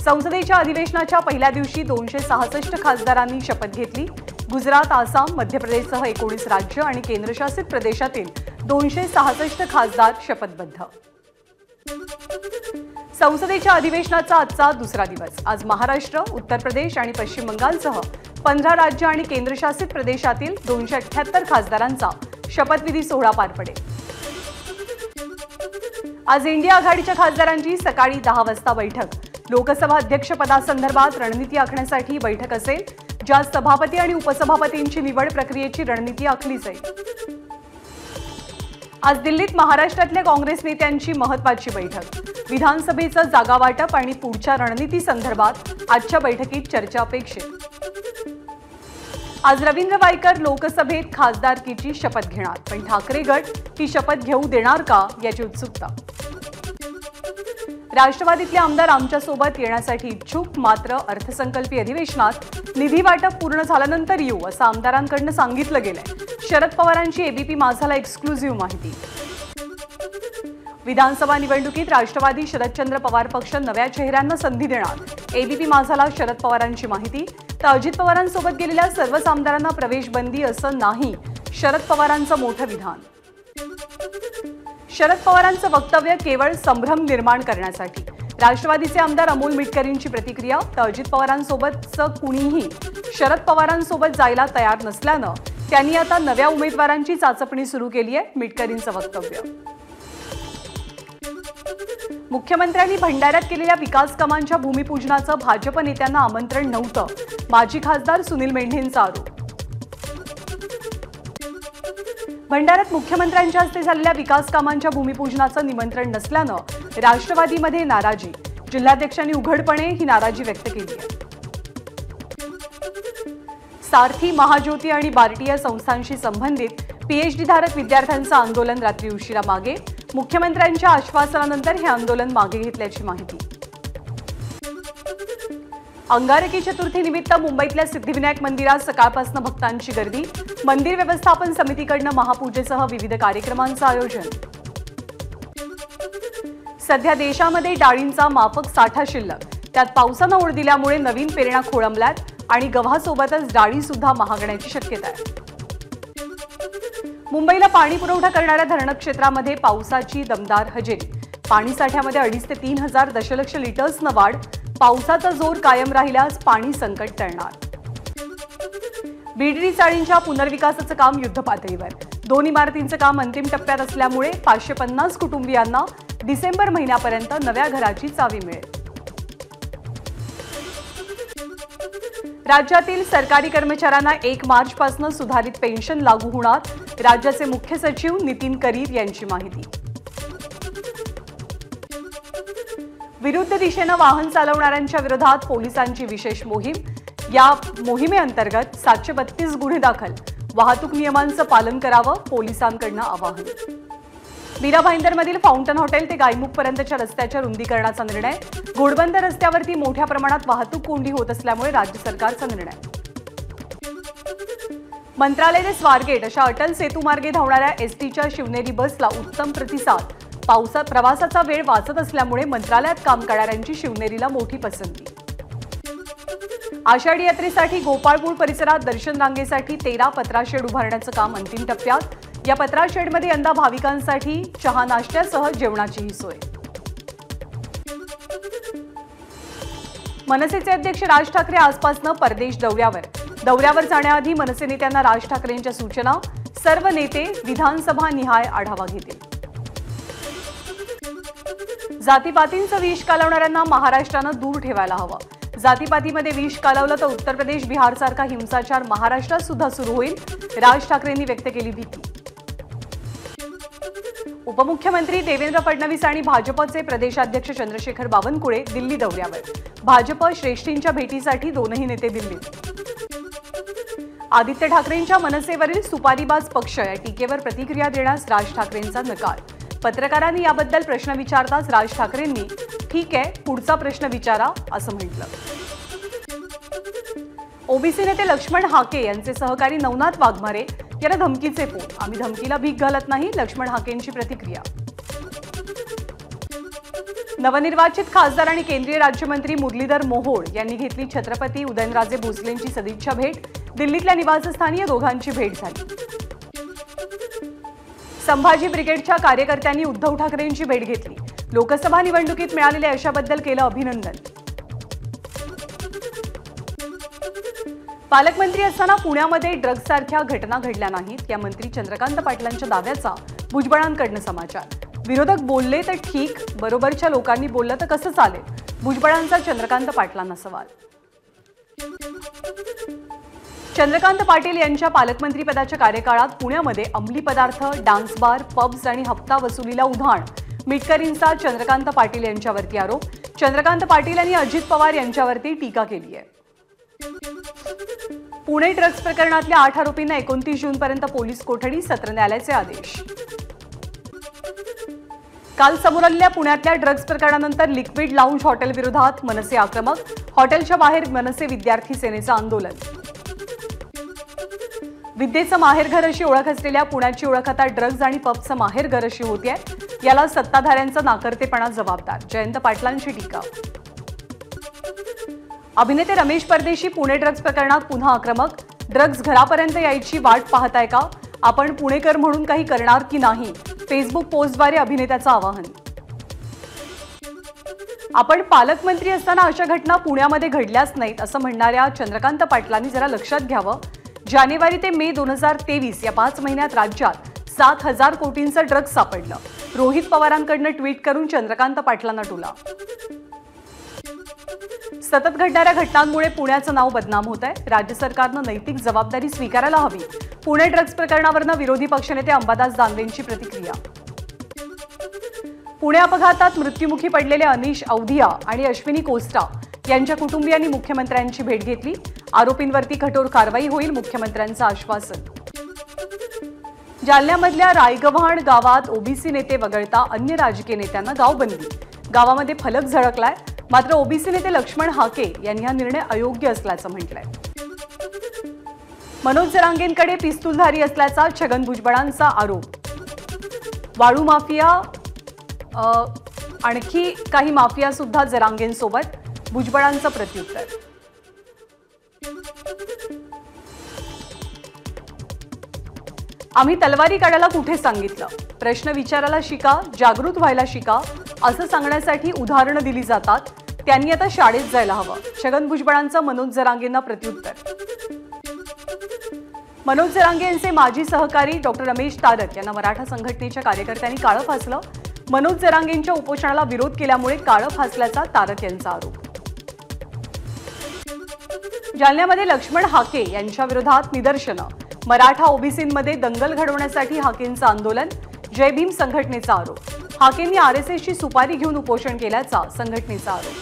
संसदेच्या अधिवेशनाच्या पहिल्या दिवशी 266 खासदारांनी शपथ घेतली। गुजरात, आसाम, मध्य प्रदेशसह 19 राज्य आणि केंद्रशासित प्रदेशातील 266 खासदार शपथबद्ध। संसदेच्या अधिवेशनाचा आजचा दुसरा दिवस। आज महाराष्ट्र, उत्तर प्रदेश आणि पश्चिम बंगालसह 15 राज्य आणि केंद्रशासित प्रदेशातील 278 खासदारांचा शपथविधी सोहळा पार पडेल। आज इंडिया आघाडीच्या खासदारांची सकाळी 10 वाजता बैठक। लोकसभा अध्यक्षपदासंदर्भात रणनीती आखण्यासाठी बैठक असेल, ज्यात सभापती आणि उपसभापतींची निवड प्रक्रियेची रणनीती आखली जाईल। आज दिल्लीत महाराष्ट्रातल्या काँग्रेस नेत्यांची महत्त्वाची बैठक। विधानसभेचं जागा वाटप आणि पुढच्या रणनीती संदर्भात आजच्या बैठकीत चर्चा अपेक्षित। आज रवींद्र वायकर लोकसभेत खासदारकीची शपथ घेणार, पण ठाकरे गट ही शपथ घेऊ देणार का याची उत्सुकता। राष्ट्रवादीतले आमदार आमच्यासोबत येण्यासाठी इच्छुक, मात्र अर्थसंकल्पीय अधिवेशनात निधी वाटप पूर्ण झाल्यानंतर येऊ असं आमदारांकडून सांगितलं गेलंय। शरद पवारांची एबीपी माझाला एक्सक्लुझिव्ह माहिती। विधानसभा निवडणुकीत राष्ट्रवादी शरदचंद्र पवार पक्ष नव्या चेहऱ्यांना संधी देणार, एबीपी माझाला शरद पवारांची माहिती। तर अजित पवारांसोबत गेलेल्या सर्वच आमदारांना प्रवेश बंदी असं नाही, शरद पवारांचं मोठं विधान। शरद पवारांचं वक्तव्य केवळ संभ्रम निर्माण करण्यासाठी, राष्ट्रवादीचे आमदार अमोल मिटकरींची प्रतिक्रिया। तर अजित पवारांसोबतचं कुणीही शरद पवारांसोबत जायला तयार नसल्यानं त्यांनी आता नव्या उमेदवारांची चाचपणी सुरू केली आहे, मिटकरींचं वक्तव्य। मुख्यमंत्र्यांनी भंडाऱ्यात केलेल्या विकास कामांच्या भूमिपूजनाचं भाजप नेत्यांना आमंत्रण नव्हतं, माजी खासदार सुनील मेंढेंचा आरोप। भंडाऱ्यात मुख्यमंत्र्यांच्या हस्ते झालेल्या विकास कामांच्या भूमिपूजनाचं निमंत्रण नसल्यानं राष्ट्रवादीमध्ये नाराजी, जिल्हाध्यक्षांनी उघडपणे ही नाराजी व्यक्त केली आहे। सारथी, महाज्योती आणि बार्टी या संस्थांशी संबंधित पीएचडी धारक विद्यार्थ्यांचं आंदोलन रात्री उशिरा मागे, मुख्यमंत्र्यांच्या आश्वासनानंतर हे आंदोलन मागे घेतल्याची माहिती। अंगारकी चतुर्थीनिमित्त मुंबईतल्या सिद्धिविनायक मंदिरात सकाळपासून भक्तांची गर्दी, मंदिर व्यवस्थापन समितीकडून महापूजेसह विविध कार्यक्रमांचं आयोजन। सध्या देशामध्ये डाळींचा माफक साठा शिल्लक, त्यात पावसानं ओढ दिल्यामुळे नवीन पेरण्या खोळंबल्यात आणि गव्हासोबतच डाळी सुद्धा महागण्याची शक्यता आहे। मुंबईला पाणी पुरवठा करणाऱ्या धरण क्षेत्रामध्ये पावसाची दमदार हजेरी, पाणी साठ्यामध्ये 2.5 ते 3 हजार दशलक्ष लिटर्सनं वाढ, पावसाचा जोर कायम राहिल्यास पाणी संकट टळणार। बीडरी चाळींच्या पुनर्विकासाचं काम युद्धपातळीवर, 2 इमारतींचं काम अंतिम टप्प्यात असल्यामुळे 550 कुटुंबियांना डिसेंबर महिन्यापर्यंत नव्या घराची चावी मिळेल। राज्यातील सरकारी कर्मचाऱ्यांना 1 मार्चपासून सुधारित पेन्शन लागू होणार, राज्याचे मुख्य सचिव नितीन करीर यांची माहिती। विरुद्ध दिशेनं वाहन चालवणाऱ्यांच्या विरोधात पोलिसांची विशेष मोहीम, या मोहिमेअंतर्गत 732 गुन्हे दाखल, वाहतूक नियमांचं पालन करावं, पोलिसांकडून आवाहन। मीरा भाईंदरमधील फाउंटन हॉटेल ते गायमुखपर्यंतच्या रस्त्याच्या रुंदीकरणाचा निर्णय, घोडबंद रस्त्यावरती मोठ्या प्रमाणात वाहतूक कोंडी होत असल्यामुळे राज्य सरकारचा निर्णय। मंत्रालय ते स्वारगेट अशा अटल सेतूमार्गे धावणाऱ्या एसटीच्या शिवनेरी बसला उत्तम प्रतिसाद, प्रवासाचा वेळ वाचत असल्यामुळे मंत्रालयात काम करणाऱ्यांची शिवनेरीला मोठी पसंती। आषाढी यात्रेसाठी गोपाळपूर परिसरात दर्शन रांगेसाठी 13 पत्राशेड उभारण्याचं काम अंतिम टप्प्यात, या पत्राशेडमध्ये यंदा भाविकांसाठी चहा नाश्त्यासह जेवणाचीही सोय। मनसेचे अध्यक्ष राज ठाकरे आजपासून परदेश दौऱ्यावर जाण्याआधी मनसे नेत्यांना राज ठाकरेंच्या सूचना, सर्व नेते विधानसभा निहाय आढावा घेतील। जातीपातींचं विष कालवणाऱ्यांना महाराष्ट्रानं दूर ठेवायला हवं, जातीपातीमध्ये विष कालवलं तर उत्तर प्रदेश, बिहारसारखा हिंसाचार महाराष्ट्रात सुद्धा सुरू होईल, राज ठाकरेंनी व्यक्त केली भीती। उपमुख्यमंत्री देवेंद्र फडणवीस आणि भाजपचे प्रदेशाध्यक्ष चंद्रशेखर बावनकुळे दिल्ली दौऱ्यावर, भाजप श्रेष्ठींच्या भेटीसाठी दोनही नेते दिल्लीत। आदित्य ठाकरेंच्या मनसेवरील सुपारीबाज पक्ष या टीकेवर प्रतिक्रिया देण्यास राज ठाकरेंचा नकार, पत्रकारांनी याबद्दल प्रश्न विचारताच राज ठाकरेंनी ठीक आहे, पुढचा प्रश्न विचारा असं म्हटलं। ओबीसी नेते लक्ष्मण हाके यांचे सहकारी नवनाथ वाघमारे यांना धमकीचे फोन, आम्ही धमकीला भीक घालत नाही, लक्ष्मण हाकेंची प्रतिक्रिया। नवनिर्वाचित खासदार आणि केंद्रीय राज्यमंत्री मुरलीधर मोहोळ यांनी घेतली छत्रपती उदयनराजे भोसलेंची सदिच्छा भेट। दिल्लीतल्या निवासस्थानी या दोघांची भेट झाली। संभाजी ब्रिगेडच्या कार्यकर्त्यांनी उद्धव ठाकरेंची भेट घेतली। लोकसभा निवडणुकीत मिळालेल्या यशाबद्दल केलं अभिनंदन। पालकमंत्री असताना पुण्यामध्ये ड्रग्जसारख्या घटना घडल्या नाहीत या मंत्री चंद्रकांत पाटलांच्या दाव्याचा भुजबळांकडून समाचार। विरोधक बोलले तर ठीक, बरोबरच्या लोकांनी बोललं तर कसं चालेल? भुजबळांचा चंद्रकांत पाटलांना सवाल। चंद्रकांत पाटील यांच्या पालकमंत्रीपदाच्या कार्यकाळात पुण्यामध्ये अंमली पदार्थ, डान्स बार, पब्स आणि हप्ता वसुलीला उधाण। मिटकरींचा चंद्रकांत पाटील यांच्यावरती आरोप। चंद्रकांत पाटील यांनी अजित पवार यांच्यावरती टीका केली आहे। पुणे ड्रग्ज प्रकरणातल्या 8 आरोपींना 29 जूनपर्यंत पोलीस कोठडी, सत्र न्यायालयाचे आदेश। काल समोर आलेल्या पुण्यातल्या ड्रग्ज प्रकरणानंतर लिक्विड लाऊंज हॉटेल विरोधात मनसे आक्रमक। हॉटेलच्या बाहेर मनसे विद्यार्थी सेनेचं आंदोलन। विद्येचं माहेरघर अशी ओळख असलेल्या पुण्याची ओळख आता ड्रग्ज आणि पबचं माहेरघर अशी होतीये। याला सत्ताधाऱ्यांचा नाकर्तेपणा जबाबदार। जयंत पाटलांची टीका। अभिनेते रमेश परदेशी पुणे ड्रग्ज प्रकरणात पुन्हा आक्रमक। ड्रग्ज घरापर्यंत यायची वाट पाहताय का? आपण पुणेकर म्हणून काही करणार की नाही? फेसबुक पोस्टद्वारे अभिनेत्याचं आवाहन। आपण पालकमंत्री असताना अशा घटना पुण्यामध्ये घडल्याच नाहीत असं म्हणणाऱ्या चंद्रकांत पाटलांनी जरा लक्षात घ्यावं। जानेवारी ते मे 2023 या 5 महिन्यात राज्यात 7,000 कोटींचं ड्रग्ज सापडलं। रोहित पवारांकडनं ट्विट करून चंद्रकांत पाटलांना टोला। सतत घडणाऱ्या घटनांमुळे पुण्याचं नाव बदनाम होत आहे। राज्य सरकारनं नैतिक जबाबदारी स्वीकारायला हवी। पुणे ड्रग्ज प्रकरणावरनं विरोधी पक्षनेते अंबादास दानवेंची प्रतिक्रिया। पुणे अपघातात मृत्युमुखी पडलेले अनिश औधिया आणि अश्विनी कोस्टा यांच्या कुटुंबियांनी मुख्यमंत्र्यांची भेट घेतली। आरोपींवरती कठोर कारवाई होईल, मुख्यमंत्र्यांचं आश्वासन। जालन्यामधल्या रायगव्हाण गावात ओबीसी नेते वगळता अन्य राजकीय नेत्यांना गावबंदी। गावामध्ये फलक झळकलाय, मात्र ओबीसी नेते लक्ष्मण हाके यांनी हा निर्णय अयोग्य असल्याचं म्हटलंय। मनोज जरांगेंकडे पिस्तूलधारी असल्याचा छगन भुजबळांचा आरोप। वाळू माफिया आणखी काही माफिया सुद्धा जरांगेंसोबत, भुजबळांचं प्रत्युत्तर। आम्ही तलवारी काढायला कुठे सांगितलं? प्रश्न विचारायला शिका, जागृत व्हायला शिका असं सांगण्यासाठी उदाहरणं दिली जातात। त्यांनी आता शाळेत जायला हवं। छगन भुजबळांचं मनोज जरांगेंना प्रत्युत्तर। मनोज जरांगे यांचे माजी सहकारी डॉक्टर रमेश तारक यांना मराठा संघटनेच्या कार्यकर्त्यांनी काळं फासलं। मनोज जरांगेंच्या उपोषणाला विरोध केल्यामुळे काळं फासल्याचा तारक यांचा आरोप। जालन्यामध्ये लक्ष्मण हाके यांच्या विरोधात निदर्शनं। मराठा ओबीसींमध्ये दंगल घडवण्यासाठी हाकेंचं आंदोलन। जय भीम संघटनेचा आरोप। हाकेंनी आरएसएसची सुपारी घेऊन उपोषण केल्याचा संघटनेचा आरोप।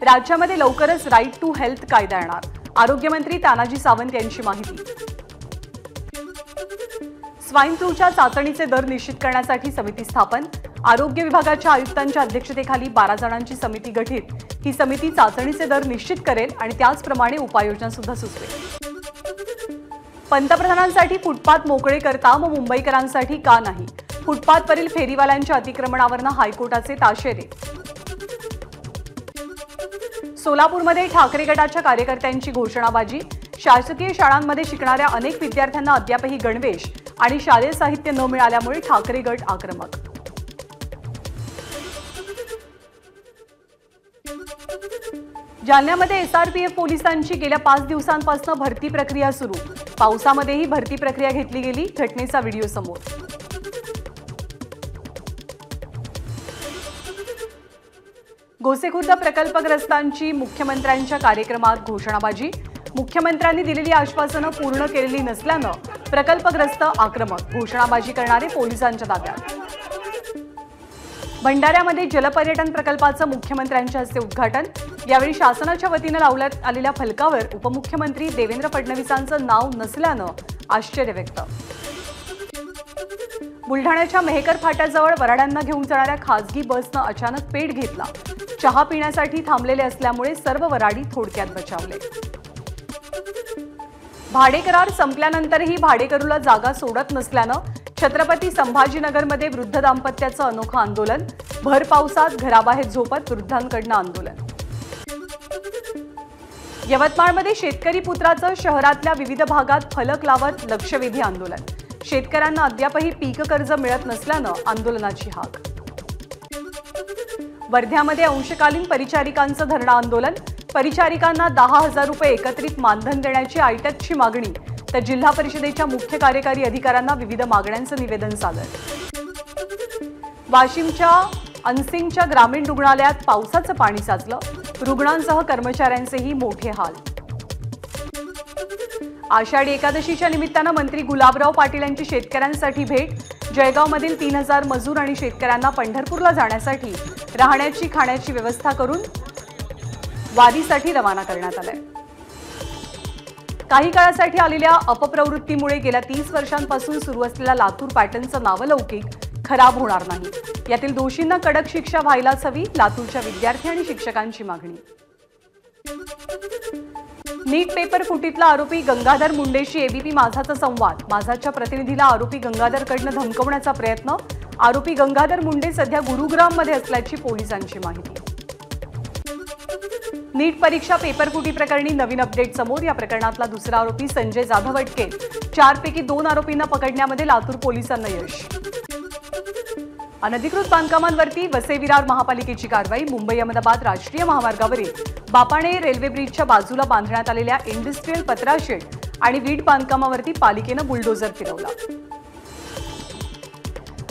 राज्यामध्ये लवकरच राईट टू हेल्थ कायदा येणार, आरोग्यमंत्री तानाजी सावंत यांची माहिती। स्वाईन फ्लूच्या चाचणीचे दर निश्चित करण्यासाठी समिती स्थापन। आरोग्य विभागाच्या आयुक्तांच्या अध्यक्षतेखाली 12 जणांची समिती गठीत। ही समिती चाचणीचे दर निश्चित करेल आणि त्याचप्रमाणे उपाययोजना सुद्धा सुचवेल। पंतप्रधानांसाठी फुटपाथ मोकळे करता मग मुंबईकरांसाठी का नाही? फुटपाथवरील फेरीवाल्यांच्या अतिक्रमणावरनं हायकोर्टाचे ताशेरे। सोलापूरमध्ये ठाकरे गटाच्या कार्यकर्त्यांची घोषणाबाजी। शासकीय शाळांमध्ये शिकणाऱ्या अनेक विद्यार्थ्यांना अद्यापही गणवेश आणि शालेय साहित्य न मिळाल्यामुळे ठाकरे गट आक्रमक। जालन्यामध्ये एसआरपीएफ पोलिसांची गेल्या 5 दिवसांपासून भरती प्रक्रिया सुरू। पावसामध्येही भरती प्रक्रिया घेतली गेली। घटनेचा व्हिडिओ समोर। गोसेखुर्द प्रकल्पग्रस्तांची मुख्यमंत्र्यांच्या कार्यक्रमात घोषणाबाजी। मुख्यमंत्र्यांनी दिलेली आश्वासनं पूर्ण केलेली नसल्यानं प्रकल्पग्रस्त आक्रमक। घोषणाबाजी करणारे पोलिसांच्या ताब्यात। भंडाऱ्यामध्ये जलपर्यटन प्रकल्पाचं मुख्यमंत्र्यांच्या हस्ते उद्घाटन। यावेळी शासनाच्या वतीनं लावण्यात आलेल्या फलकावर उपमुख्यमंत्री देवेंद्र फडणवीसांचं नाव नसल्यानं आश्चर्य व्यक्त। बुलढाण्याच्या मेहकर फाट्याजवळ वऱ्हाड्यांना घेऊन जाणाऱ्या खासगी बसनं अचानक पेट घेतला। चहा पिण्यासाठी थांबलेले असल्यामुळे सर्व वऱ्हाडी थोडक्यात बचावले। भाडेकरार संपल्यानंतरही भाडेकरूला जागा सोडत नसल्यानं छत्रपती संभाजीनगरमध्ये वृद्ध दाम्पत्याचं अनोखं आंदोलन, भर पावसात घराबाहेर झोपत वृद्धांकडनं आंदोलन। यवतमाळमध्ये शेतकरी पुत्राचं शहरातल्या विविध भागात फलक लावत लक्षवेधी आंदोलन, शेतकऱ्यांना अद्यापही पीक कर्ज मिळत नसल्यानं आंदोलनाची हाक। वर्ध्यामध्ये अंशकालीन परिचारिकांचं धरणं आंदोलन, परिचारिकांना 10,000 रुपये एकत्रित मानधन देण्याची आयटकची मागणी, तर जिल्हा परिषदेच्या मुख्य कार्यकारी अधिकाऱ्यांना विविध मागण्यांचं निवेदन सादर। वाशिमच्या अनसिंगच्या ग्रामीण रुग्णालयात पावसाचं पाणी साचलं, रुग्णांसह कर्मचाऱ्यांचेही मोठे हाल। आषाढी एकादशीच्या निमित्तानं मंत्री गुलाबराव पाटील यांची शेतकऱ्यांसाठी भेट, जळगावमधील 3,000 मजूर आणि शेतकऱ्यांना पंढरपूरला जाण्यासाठी राहण्याची खाण्याची व्यवस्था करून वारीसाठी रवाना करण्यात आलंय। काही काळासाठी आलेल्या अपप्रवृत्तीमुळे गेल्या 30 वर्षांपासून सुरू असलेल्या लातूर पॅटर्नचं नावलौकिक खराब होणार नाही, यातील दोषींना कडक शिक्षा व्हायलाच हवी, लातूरच्या विद्यार्थी आणि शिक्षकांची मागणी। नीट पेपर फुटीतला आरोपी गंगाधर मुंडेशी एबीपी माझाचा संवाद, माझाच्या प्रतिनिधीला आरोपी गंगाधरकडनं धमकवण्याचा प्रयत्न, आरोपी गंगाधर मुंडे सध्या गुरुग्राममध्ये असल्याची पोलिसांची माहिती। नीट परीक्षा पेपर फुटी प्रकरणी नवीन अपडेट समोर, या प्रकरणातला दुसरा आरोपी संजय जाधव अटकेत, 4 पैकी 2 आरोपींना पकडण्यामध्ये लातूर पोलिसांना यश। अनधिकृत बांधकामांवरती वसई विरार महापालिकेची कारवाई, मुंबई अहमदाबाद राष्ट्रीय महामार्गावरील बापाणे रेल्वे ब्रिजच्या बाजूला बांधण्यात आलेल्या इंडस्ट्रियल पत्रा शेड आणि वीट बांधकामावरती पालिकेनं बुलडोझर फिरवला।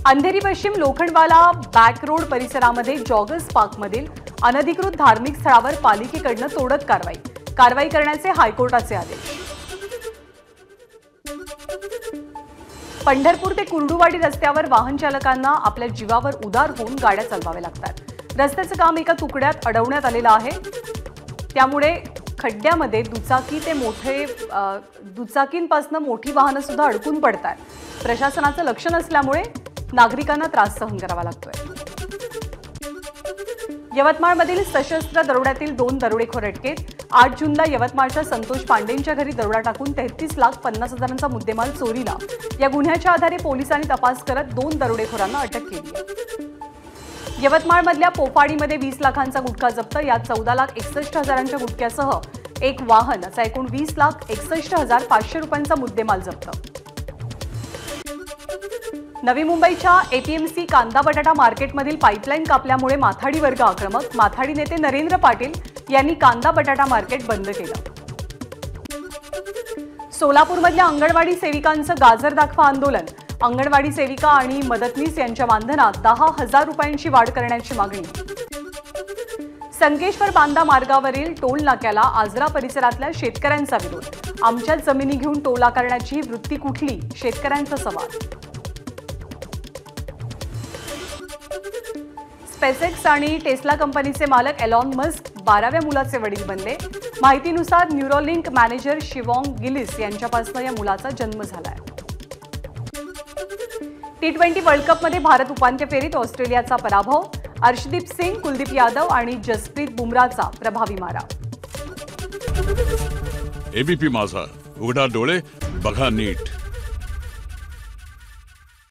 अंधेरी पश्चिम लोखंडवाला बॅक रोड परिसरामध्ये जॉगर्स पार्कमधील अनधिकृत धार्मिक स्थळावर पालिकेकडनं तोडक कारवाई करण्याचे हायकोर्टाचे आदेश। पंढरपूर ते कुर्डुवाडी रस्त्यावर वाहन चालकांना आपल्या जीवावर उदार होऊन गाड्या चालवाव्या लागतात। रस्त्याचं काम एका तुकड्यात अडवण्यात आलेलं आहे, त्यामुळे खड्ड्यामध्ये दुचाकींपासून मोठी वाहनं सुद्धा अडकून पडतात। प्रशासनाचं लक्ष नसल्यामुळे नागरिकांना त्रास सहन करावा लागतोय। यवतमाळमधील सशस्त्र दरोड्यातील 2 दरोडेखोर अटकेत, 8 जूनला यवतमाळच्या संतोष पांडेंच्या घरी दरोडा टाकून 33,50,000चा मुद्देमाल चोरीला, या गुन्ह्याच्या आधारे पोलिसांनी तपास करत 2 दरोडेखोरांना अटक केली। यवतमाळमधल्या पोफाडीमध्ये 20 लाखांचा गुटखा जप्त, यात 14,61,000च्या गुटख्यासह एक वाहन असा एकूण 20,61,500 रुपयांचा मुद्देमाल जप्त। नवी मुंबईच्या एपीएमसी कांदा बटाटा मार्केटमधील पाईपलाईन कापल्यामुळे माथाडी वर्ग आक्रमक, माथाडी नेते नरेंद्र पाटील यांनी कांदा बटाटा मार्केट बंद केलं। सोलापूरमधल्या अंगणवाडी सेविकांचं गाजर दाखवा आंदोलन, अंगणवाडी सेविका आणि मदतनीस यांच्या मानधनात 10,000 रुपयांची वाढ करण्याची मागणी। संकेश्वर बांदा मार्गावरील टोल नाक्याला आजरा परिसरातल्या शेतकऱ्यांचा विरोध, आमच्या जमिनी घेऊन टोल आकारण्याची वृत्ती कुठली, शेतकऱ्यांचा सवाल। स्पेसएक्स आणि टेस्ला कंपनीचे मालक एलॉन मस्क 12व्या मुलाचे वडील बनले, माहितीनुसार न्यूरोलिंक मॅनेजर शिवॉंग गिलिस यांच्यापासून या मुलाचा जन्म झालाय। T20 वर्ल्ड कपमध्ये भारत उपांत्य फेरीत, ऑस्ट्रेलियाचा पराभव, अर्शदीप सिंग, कुलदीप यादव आणि जसप्रीत बुमराचा प्रभावी मारा। एबीपी माझा, उघडा डोळे बघा नीट।